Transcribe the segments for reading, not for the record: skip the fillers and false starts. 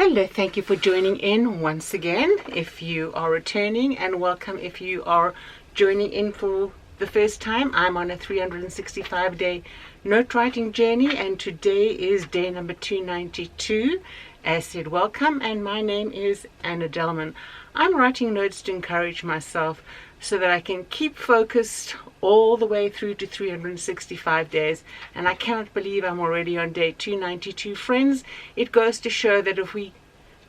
Hello, thank you for joining in once again if you are returning, and welcome if you are joining in for the first time. I'm on a 365-day note writing journey, and today is day number 292. As said, welcome, and my name is Anna Delman. I'm writing notes to encourage myself so that I can keep focused all the way through to 365 days, and I cannot believe I'm already on day 292. Friends, it goes to show that if we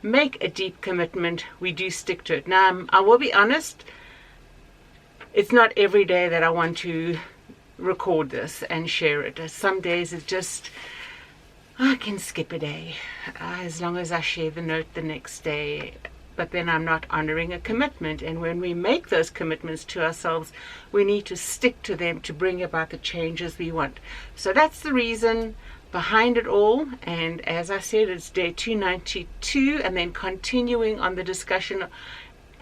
make a deep commitment, we do stick to it. Now, I will be honest, it's not every day that I want to record this and share it. Some days it's just, I can skip a day as long as I share the note the next day. But then I'm not honoring a commitment. And when we make those commitments to ourselves, we need to stick to them to bring about the changes we want. So that's the reason behind it all. And as I said, it's day 292, and then continuing on the discussion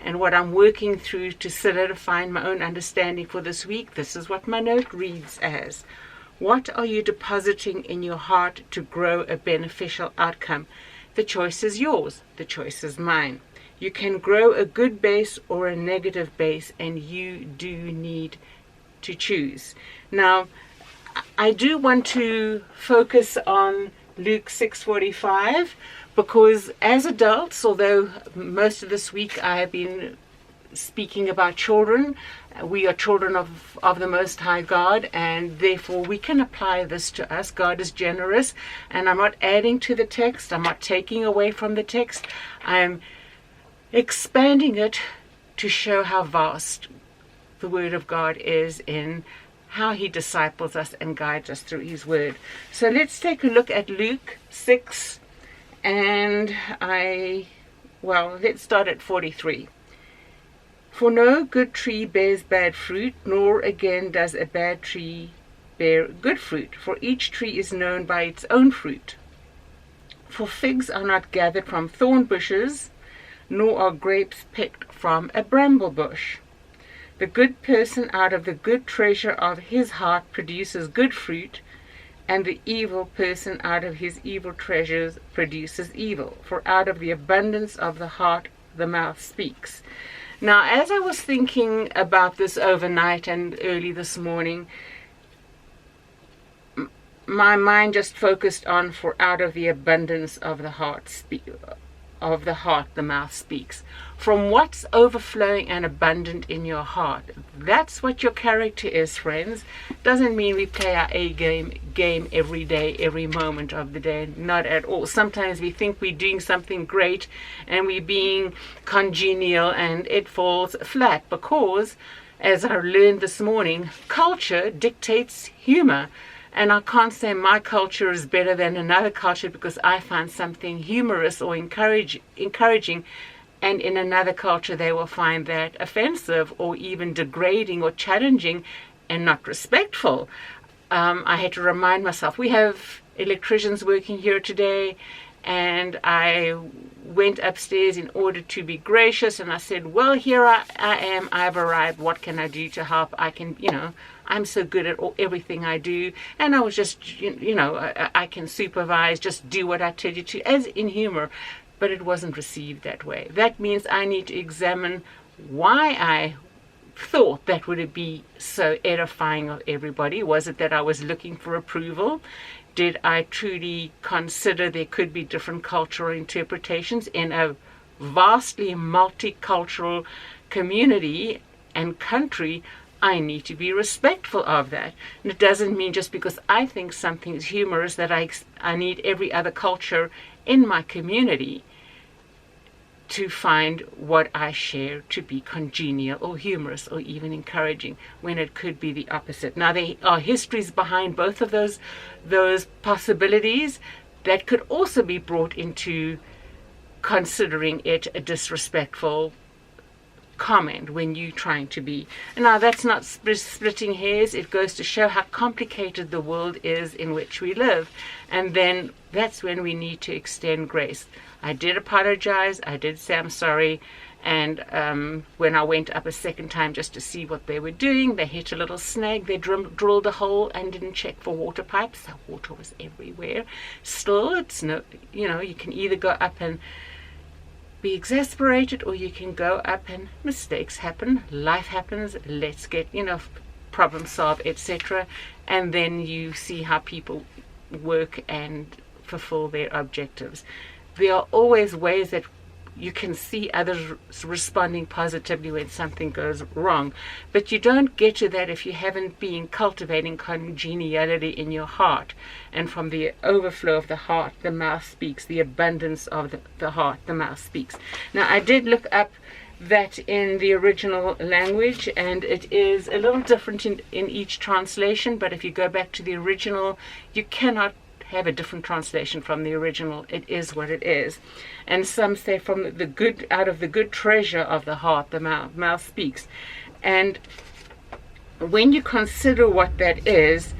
and what I'm working through to solidify my own understanding for this week. This is what my note reads as: what are you depositing in your heart to grow a beneficial outcome? The choice is yours. The choice is mine. You can grow a good base or a negative base, and you do need to choose. Now, I do want to focus on Luke 6:45, because as adults, although most of this week I have been speaking about children, we are children of the Most High God, and therefore we can apply this to us. God is generous, and I'm not adding to the text. I'm not taking away from the text. I'm expanding it to show how vast the Word of God is in how He disciples us and guides us through His Word. So let's take a look at Luke 6, and let's start at 43. For no good tree bears bad fruit, nor again does a bad tree bear good fruit, for each tree is known by its own fruit. For figs are not gathered from thorn bushes, nor are grapes picked from a bramble bush. The good person out of the good treasure of his heart produces good fruit, and the evil person out of his evil treasures produces evil. For out of the abundance of the heart the mouth speaks. Now, as I was thinking about this overnight and early this morning, my mind just focused on for out of the abundance of the heart the mouth speaks. From what's overflowing and abundant in your heart, that's what your character is, friends. Doesn't mean we play our A game every day, every moment of the day. Not at all. Sometimes we think we're doing something great and we're being congenial, and it falls flat because, as I learned this morning, culture dictates humor. And I can't say my culture is better than another culture because I find something humorous or encouraging, and in another culture they will find that offensive or even degrading or challenging and not respectful. I had to remind myself, we have electricians working here today, and I went upstairs in order to be gracious, and I said, well, here I am, I've arrived, what can I do to help? I'm so good at everything I do, and I was just, I can supervise, just do what I tell you to, as in humor, but it wasn't received that way. That means I need to examine why I thought that would be so edifying of everybody. Was it that I was looking for approval? Did I truly consider there could be different cultural interpretations in a vastly multicultural community and country? I need to be respectful of that. And it doesn't mean just because I think something is humorous that I need every other culture in my community to find what I share to be congenial or humorous or even encouraging, when it could be the opposite. Now, there are histories behind both of those possibilities that could also be brought into considering it a disrespectful comment when you're trying to be. Now, that's not splitting hairs. It goes to show how complicated the world is in which we live. And then that's when we need to extend grace. I did apologize. I did say I'm sorry. And when I went up a second time just to see what they were doing, they hit a little snag. They drilled a hole and didn't check for water pipes. So water was everywhere. Still, it's no, you can either go up and be exasperated, or you can go up and mistakes happen, life happens, let's get, problem solve, etc. And then you see how people work and fulfill their objectives. There are always ways that you can see others responding positively when something goes wrong. But you don't get to that if you haven't been cultivating congeniality in your heart. And from the overflow of the heart, the mouth speaks. The abundance of the heart, the mouth speaks. Now, I did look up that in the original language, and it is a little different in each translation. But if you go back to the original, you cannot have a different translation from the original. It is what it is. And some say from the good, out of the good treasure of the heart, the mouth speaks. And when you consider what that is,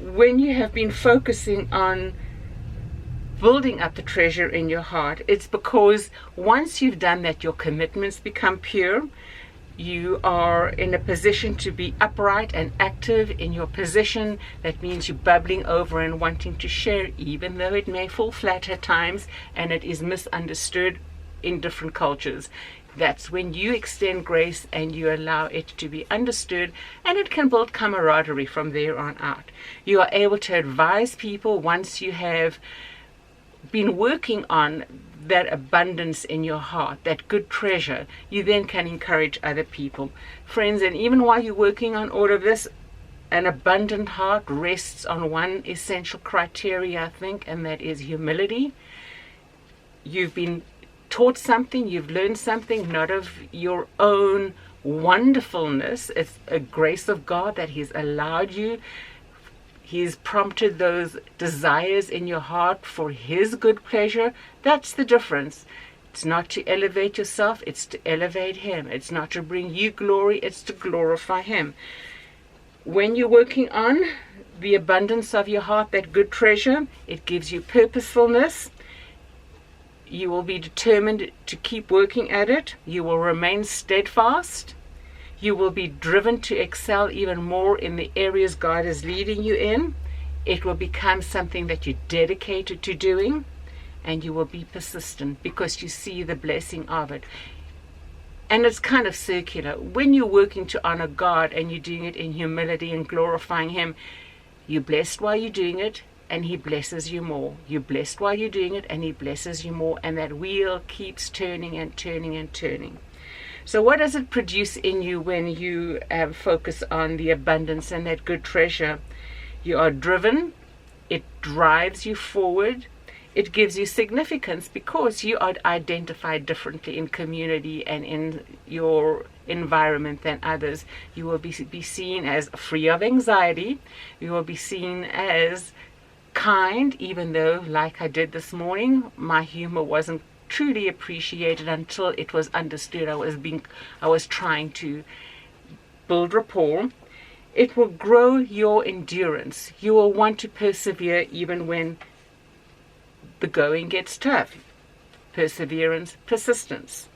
when you have been focusing on building up the treasure in your heart, it's because once you've done that, your commitments become pure. You are in a position to be upright and active in your position. That means you're bubbling over and wanting to share, even though it may fall flat at times and it is misunderstood in different cultures. That's when you extend grace and you allow it to be understood, and it can build camaraderie from there on out. You are able to advise people once you have been working on that abundance in your heart, that good treasure. You then can encourage other people, friends. And even while you're working on all of this, an abundant heart rests on one essential criteria, I think, and that is humility. You've been taught something, you've learned something, not of your own wonderfulness. It's a grace of God that He's allowed you. He's prompted those desires in your heart for His good pleasure. That's the difference. It's not to elevate yourself, it's to elevate Him. It's not to bring you glory, it's to glorify Him. When you're working on the abundance of your heart, that good treasure, it gives you purposefulness. You will be determined to keep working at it. You will remain steadfast. You will be driven to excel even more in the areas God is leading you in. It will become something that you're dedicated to doing, and you will be persistent because you see the blessing of it. And it's kind of circular. When you're working to honor God and you're doing it in humility and glorifying Him, you're blessed while you're doing it, and He blesses you more. You're blessed while you're doing it, and He blesses you more. And that wheel keeps turning and turning and turning. So what does it produce in you when you focus on the abundance and that good treasure? You are driven. It drives you forward. It gives you significance because you are identified differently in community and in your environment than others. You will be seen as free of anxiety. You will be seen as kind, even though, like I did this morning, my humor wasn't truly appreciated until it was understood. I was trying to build rapport. It will grow your endurance. You will want to persevere even when the going gets tough. Perseverance, persistence.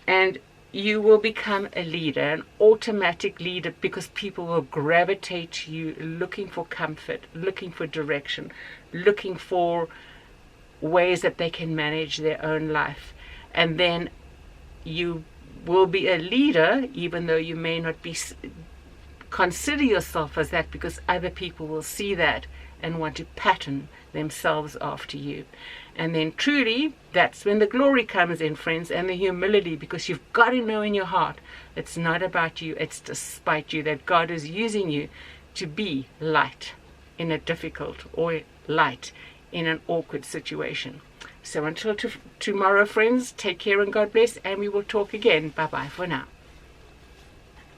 And you will become a leader, an automatic leader, because people will gravitate to you looking for comfort, looking for direction, looking for ways that they can manage their own life. And then you will be a leader, even though you may not be consider yourself as that, because other people will see that and want to pattern themselves after you. And then truly, that's when the glory comes in, friends, and the humility, because you've got to know in your heart it's not about you, it's despite you, that God is using you to be light in a difficult, or light in an awkward situation. So until tomorrow, friends, take care and God bless, and we will talk again. Bye-bye for now.